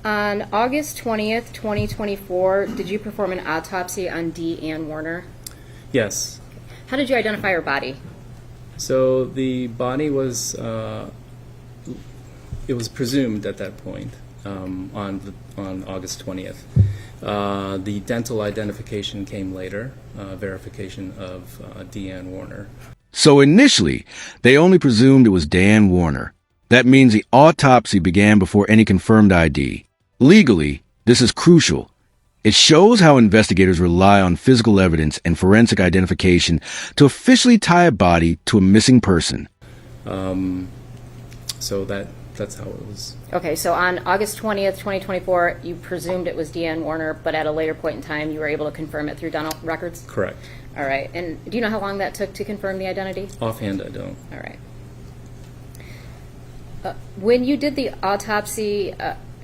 On August 20th, 2024, did you perform an autopsy on Deianne Warner? Yes. How did you identify her body? So the body was, it was presumed at that point on August 20th. The dental identification came later, verification of Deianne Warner. So initially, they only presumed it was Deianne Warner. That means the autopsy began before any confirmed ID. Legally, this is crucial. It shows how investigators rely on physical evidence and forensic identification to officially tie a body to a missing person. So that's how it was. Okay, so on August 20th, 2024, you presumed it was Deianne Warner, but at a later point in time, you were able to confirm it through dental records? Correct. All right, and do you know how long that took to confirm the identity? Offhand, I don't. All right. When you did the autopsy,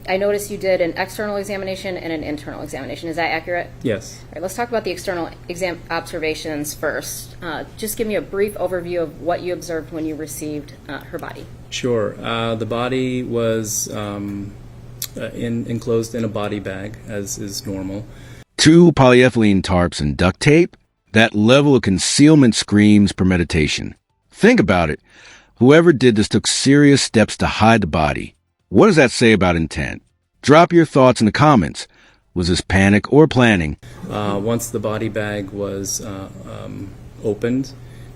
I noticed you did an external examination and an internal examination. Is that accurate? Yes. All right, let's talk about the external exam observations first. Just give me a brief overview of what you observed when you received her body. Sure. The body was enclosed in a body bag, as is normal. 2 polyethylene tarps and duct tape? That level of concealment screams premeditation. Think about it. Whoever did this took serious steps to hide the body. What does that say about intent? Drop your thoughts in the comments. Was this panic or planning? Once the body bag was opened,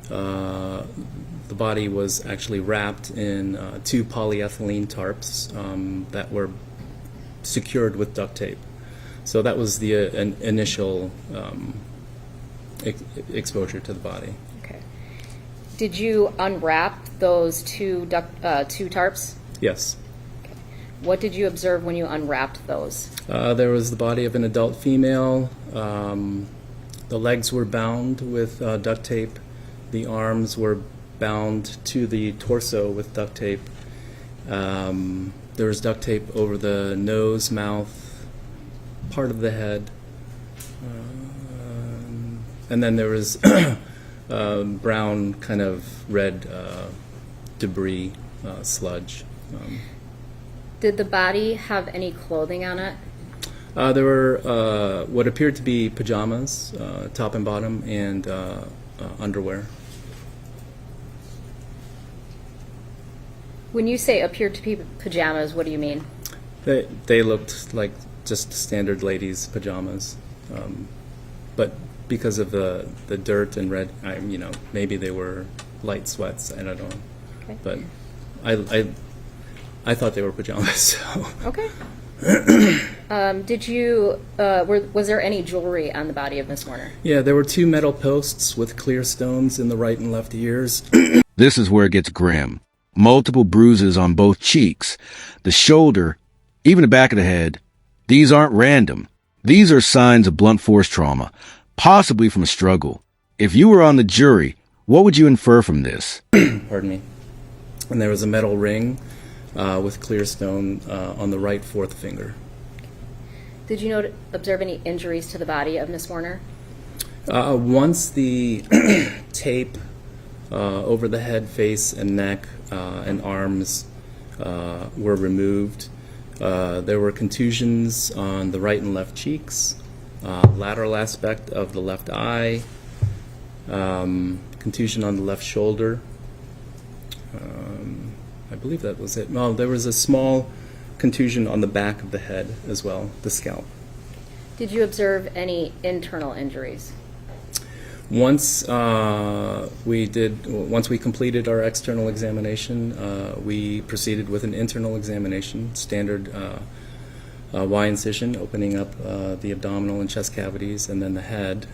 the body was actually wrapped in 2 polyethylene tarps that were secured with duct tape. So that was the initial exposure to the body. Okay. Did you unwrap those two tarps? Yes. Okay. What did you observe when you unwrapped those? There was the body of an adult female. The legs were bound with duct tape. The arms were bound to the torso with duct tape. There was duct tape over the nose, mouth, part of the head. And then there was brown, kind of red debris, sludge. Did the body have any clothing on it? There were what appeared to be pajamas, top and bottom, and underwear. When you say appeared to be pajamas, what do you mean? They looked like just standard ladies' pajamas, but because of the dirt and red, maybe they were light sweats. I don't know, Okay. but I thought they were pajamas. So. Okay. Did you? Was there any jewelry on the body of Miss Warner? Yeah, there were 2 metal posts with clear stones in the right and left ears. This is where it gets grim. Multiple bruises on both cheeks, the shoulder, even the back of the head. These aren't random. These are signs of blunt force trauma, possibly from a struggle. If you were on the jury, what would you infer from this? Pardon me. And there was a metal ring with clear stone on the right 4th finger. Did you observe any injuries to the body of Miss Warner? Once the tape over the head, face, and neck and arms were removed, there were contusions on the right and left cheeks, lateral aspect of the left eye, contusion on the left shoulder. I believe that was it. No, there was a small contusion on the back of the head as well, the scalp. Did you observe any internal injuries? Once we completed our external examination, we proceeded with an internal examination, standard Y incision, opening up the abdominal and chest cavities, and then the head.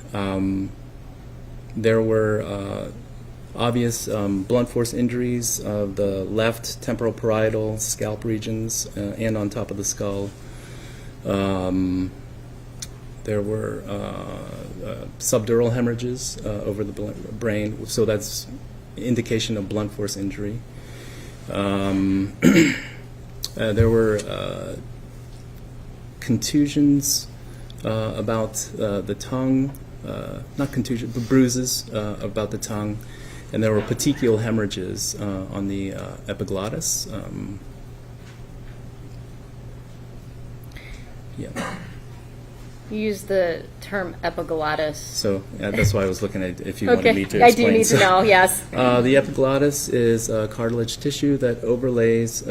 There were obvious blunt force injuries of the left temporal parietal scalp regions and on top of the skull. There were subdural hemorrhages over the brain, so that's indication of blunt force injury. There were contusions about the tongue, not contusions, but bruises about the tongue, and there were petechial hemorrhages on the epiglottis. Yeah. You use the term epiglottis. So that's why I was looking at if you wanted me to I explain. do need to know, yes. The epiglottis is cartilage tissue that overlays,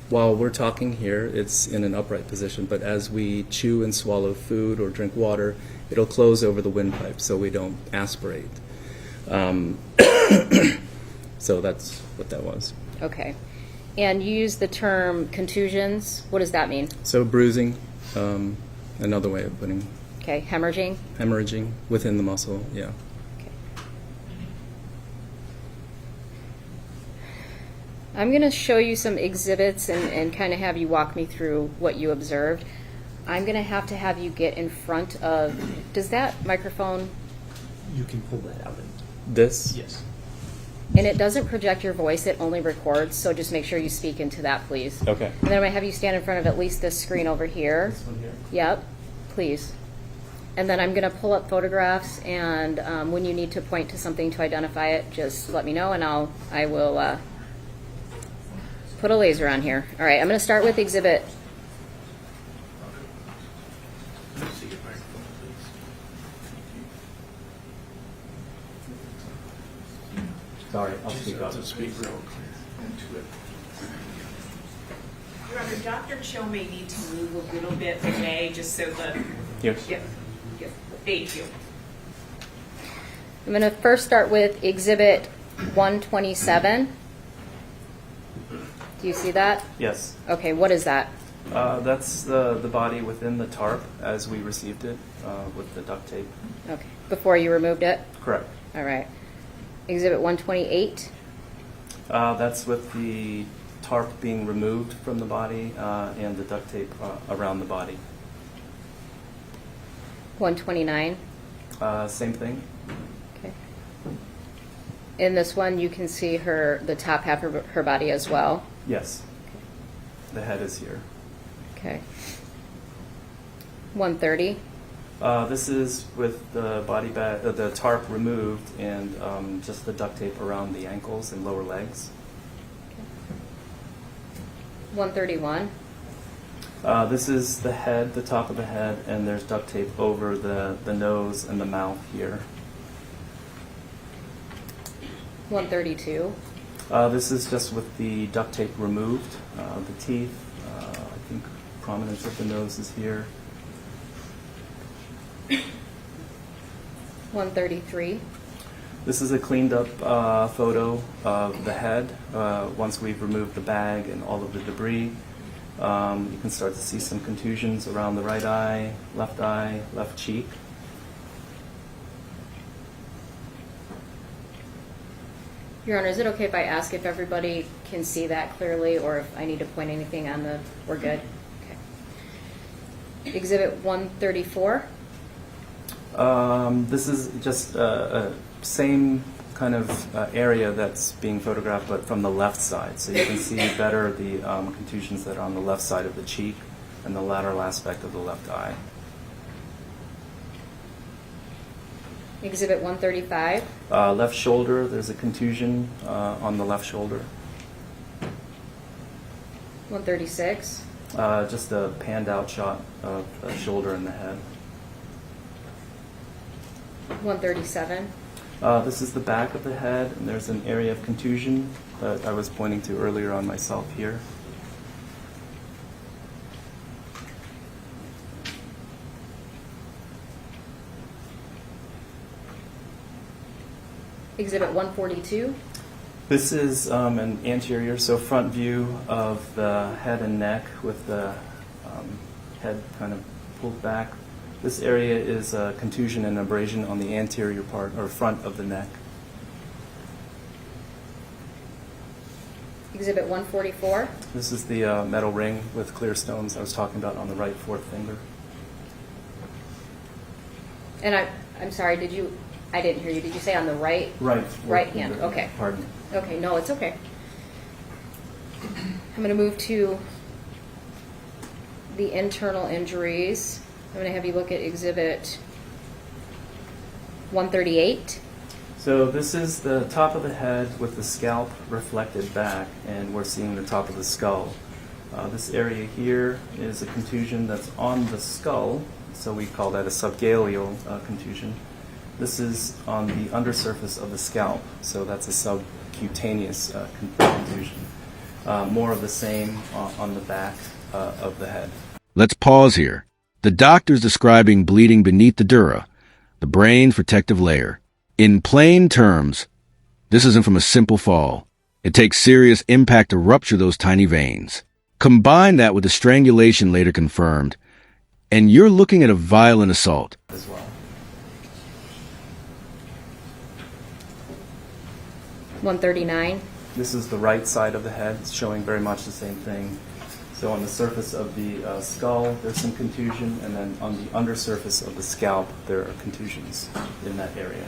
while we're talking here, it's in an upright position, but as we chew and swallow food or drink water, it'll close over the windpipe so we don't aspirate. So that's what that was. Okay. And you use the term contusions. What does that mean? So bruising, another way of putting Okay, hemorrhaging. hemorrhaging within the muscle, yeah. Okay. I'm going to show you some exhibits and kind of have you walk me through what you observed. I'm going to have you get in front of, does that microphone, You can pull that out. This? Yes. and it doesn't project your voice, it only records, so just make sure you speak into that, please. Okay. And then I'm going to have you stand in front of at least this screen over here. This one here. Yep, please. And then I'm going to pull up photographs, and when you need to point to something to identify it, just let me know, and I will put a laser on here. All right, I'm going to start with exhibit. Sorry, I'll speak up. Your Honor, Dr. Cho may need to move a little bit away just so the, Yes. yeah, thank you. I'm going to first start with exhibit 127. Do you see that? Yes. Okay, what is that? That's the body within the tarp as we received it with the duct tape. Okay, before you removed it? Correct. All right. Exhibit 128. That's with the tarp being removed from the body and the duct tape around the body. 129. Same thing. Okay. In this one, you can see the top half of her body as well. Yes. The head is here. Okay. 130. This is with the body bag, the tarp removed and just the duct tape around the ankles and lower legs. 131. This is the head, the top of the head, and there's duct tape over the nose and the mouth here. 132. This is just with the duct tape removed. The teeth, I think prominence of the nose is here. 133. This is a cleaned up photo of the head once we've removed the bag and all of the debris. You can start to see some contusions around the right eye, left cheek. Your Honor, is it okay if I ask if everybody can see that clearly, or if I need to point anything on the, we're good? Okay. Exhibit 134. This is just a same kind of area that's being photographed, but from the left side. So you can see better the contusions that are on the left side of the cheek and the lateral aspect of the left eye. Exhibit 135. Left shoulder, there's a contusion on the left shoulder. 136. Just a panned out shot of the shoulder and the head. 137. This is the back of the head, and there's an area of contusion that I was pointing to earlier on myself here. Exhibit 142. This is an anterior, so front view of the head and neck with the head kind of pulled back. This area is a contusion and abrasion on the anterior part or front of the neck. Exhibit 144. This is the metal ring with clear stones I was talking about on the right fourth finger. And I'm sorry, I didn't hear you. Did you say on the right? Right. Right hand, okay. Pardon. Okay, no, it's okay. I'm going to move to the internal injuries. I'm going to have you look at exhibit 138. So this is the top of the head with the scalp reflected back, and we're seeing the top of the skull. This area here is a contusion that's on the skull, so we call that a subgaleal contusion. This is on the undersurface of the scalp, so that's a subcutaneous contusion. More of the same on the back of the head. Let's pause here. The doctor's describing bleeding beneath the dura, the brain's protective layer. In plain terms, this isn't from a simple fall. It takes serious impact to rupture those tiny veins. Combine that with the strangulation later confirmed, and you're looking at a violent assault. As well. 139. This is the right side of the head. It's showing very much the same thing. So on the surface of the skull, there's some contusion, and then on the undersurface of the scalp, there are contusions in that area.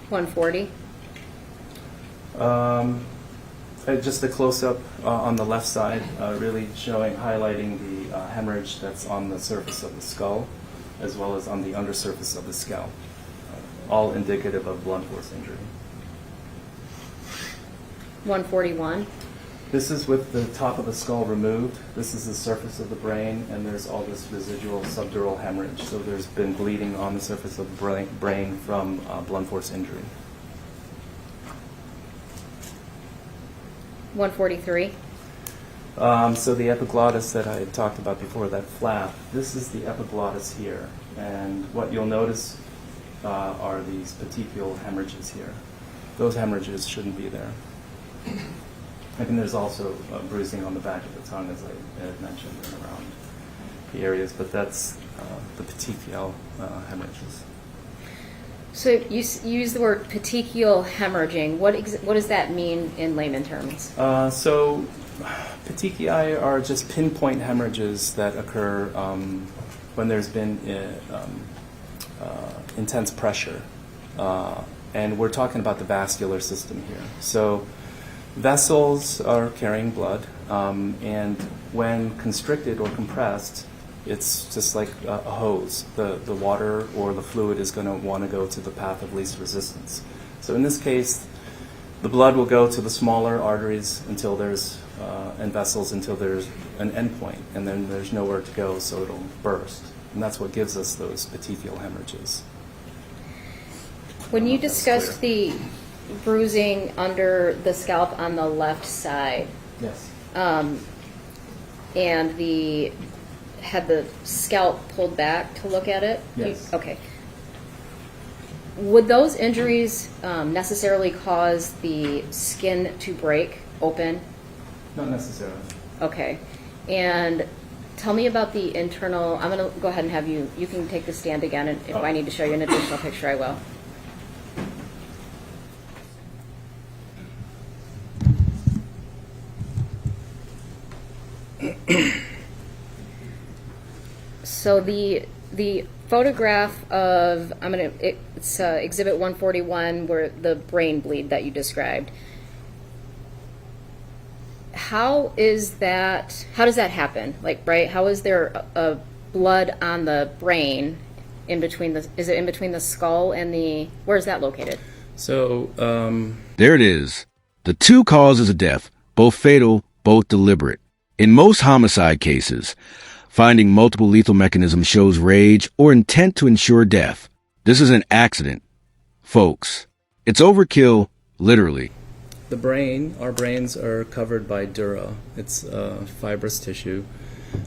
$140. Just a close-up on the left side, really highlighting the hemorrhage that's on the surface of the skull, as well as on the undersurface of the scalp, all indicative of blunt force injury. 141. This is with the top of the skull removed. This is the surface of the brain, and there's all this residual subdural hemorrhage. So there's been bleeding on the surface of the brain from blunt force injury. 143. So the epiglottis that I had talked about before, that flap, this is the epiglottis here. And what you'll notice are these petechial hemorrhages here. Those hemorrhages shouldn't be there. I think there's also bruising on the back of the tongue, as I had mentioned, and around the areas, but that's the petechial hemorrhages. So you use the word petechial hemorrhaging. What does that mean in layman terms? So petechiae are just pinpoint hemorrhages that occur when there's been intense pressure. And we're talking about the vascular system here. So vessels are carrying blood, and when constricted or compressed, it's just like a hose. The water or the fluid is going to want to go to the path of least resistance. So in this case, the blood will go to the smaller arteries until there's and vessels until there's an endpoint, and then there's nowhere to go, so it'll burst. And that's what gives us those petechial hemorrhages. When you discussed the bruising under the scalp on the left side, Yes. and had the scalp pulled back to look at it? Yes. Okay. Would those injuries necessarily cause the skin to break open? Not necessarily. Okay. And tell me about the internal. I'm going to go ahead and have you can take the stand again, and if I need to show you an additional picture, I will. So the photograph of it's Exhibit 141, where the brain bleed that you described. How does that happen? Like, right? How is there a blood on the brain in between is it in between the skull and where is that located? So There it is. The two causes of death, both fatal, both deliberate. In most homicide cases, finding multiple lethal mechanisms shows rage or intent to ensure death. This is an accident. Folks, it's overkill, literally. our brains are covered by dura. It's fibrous tissue.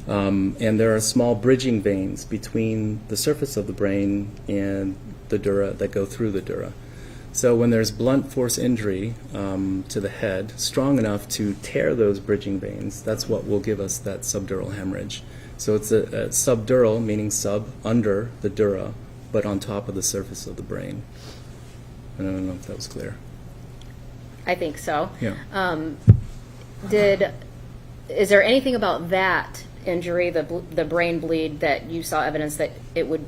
And there are small bridging veins between the surface of the brain and the dura that go through the dura. So when there's blunt force injury to the head, strong enough to tear those bridging veins, that's what will give us that subdural hemorrhage. So it's a subdural, meaning sub, under the dura, but on top of the surface of the brain. I don't know if that was clear. I think so. Yeah. Is there anything about that injury, the brain bleed, that you saw evidence that it would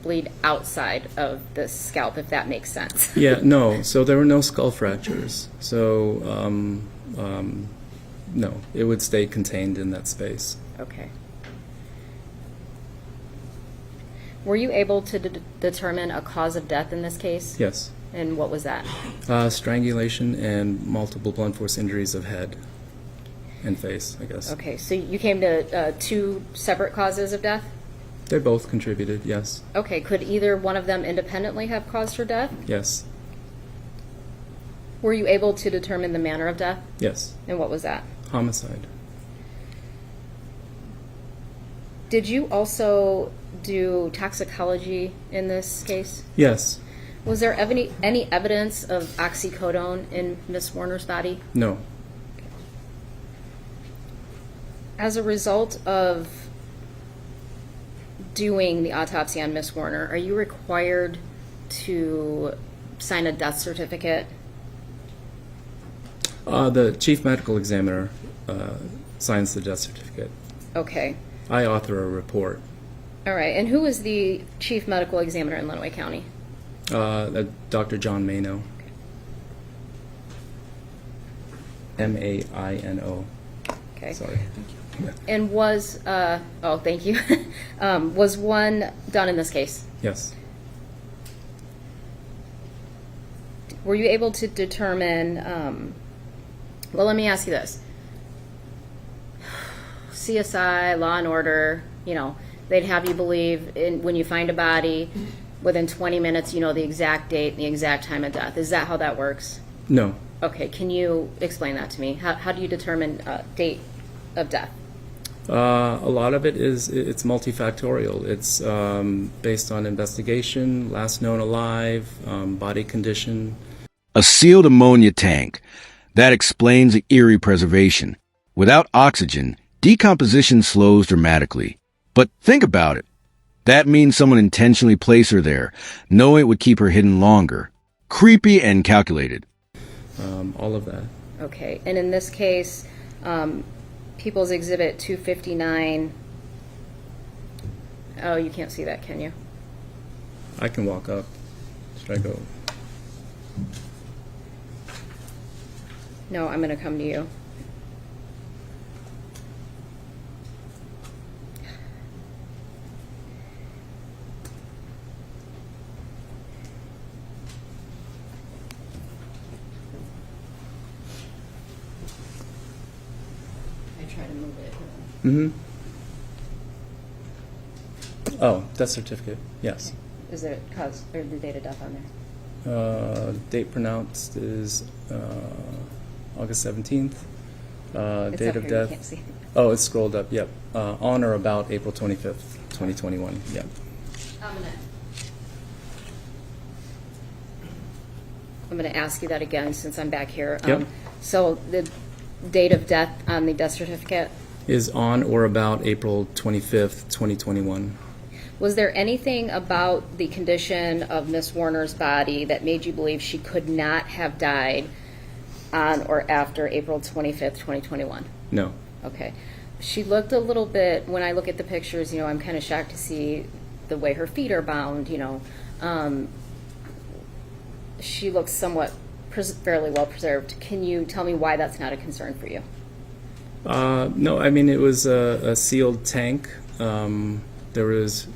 bleed outside of the scalp, if that makes sense? Yeah, no. So there were no skull fractures. So no, it would stay contained in that space. Okay. Were you able to determine a cause of death in this case? Yes. And what was that? Strangulation and multiple blunt force injuries of head and face, I guess. Okay, so you came to two separate causes of death? They both contributed, yes. Okay, could either one of them independently have caused her death? Yes. Were you able to determine the manner of death? Yes. And what was that? Homicide. Did you also do toxicology in this case? Yes. Was there any evidence of oxycodone in Miss Warner's body? No. As a result of doing the autopsy on Miss Warner, are you required to sign a death certificate? The chief medical examiner signs the death certificate. Okay. I author a report. All right. And who is the chief medical examiner in Lenawee County? Dr. John Maino. Maino. Okay. Sorry. And was, thank you. Was one done in this case? Yes. Were you able to determine, well, let me ask you this. CSI, Law and Order, they'd have you believe when you find a body, within 20 minutes, you know the exact date and the exact time of death. Is that how that works? No. Okay, can you explain that to me? How do you determine date of death? A lot of it's multifactorial. It's based on investigation, last known alive, body condition. A sealed ammonia tank. That explains the eerie preservation. Without oxygen, decomposition slows dramatically. But think about it. That means someone intentionally placed her there, knowing it would keep her hidden longer. Creepy and calculated. All of that. Okay, and in this case, People's Exhibit 259. Oh, you can't see that, can you? I can walk up. Should I go? No, I'm going to come to you. I try to move it. Mm-hmm. Oh, death certificate. Yes. Is there cause or the date of death on there? Date pronounced is August 17th. It's Date up of here, death. You can't see. Oh, it's scrolled up. Yep. On or about April 25th, 2021. Yep. I'm going to ask you that again since I'm back here. Yep. So the date of death on the death certificate, Is on or about April 25th, 2021. was there anything about the condition of Miss Warner's body that made you believe she could not have died on or after April 25th, 2021? No. Okay. She looked a little bit, when I look at the pictures, I'm kind of shocked to see the way her feet are bound, She looks somewhat fairly well preserved. Can you tell me why that's not a concern for you? No, I mean, it was a sealed tank. There was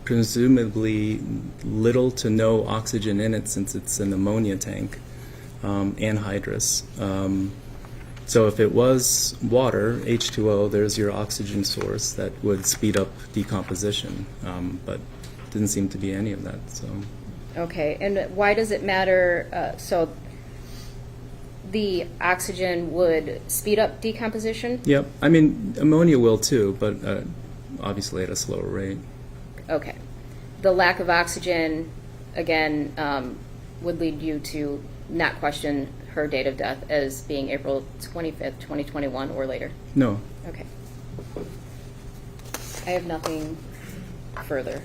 presumably little to no oxygen in it since it's an ammonia tank, anhydrous. So if it was water, H2O, there's your oxygen source that would speed up decomposition, but didn't seem to be any of that. So. Okay, and why does it matter? So the oxygen would speed up decomposition? Yep. I mean, ammonia will too, but obviously at a slower rate. Okay. The lack of oxygen, again, would lead you to not question her date of death as being April 25th, 2021 or later? No. Okay. I have nothing further.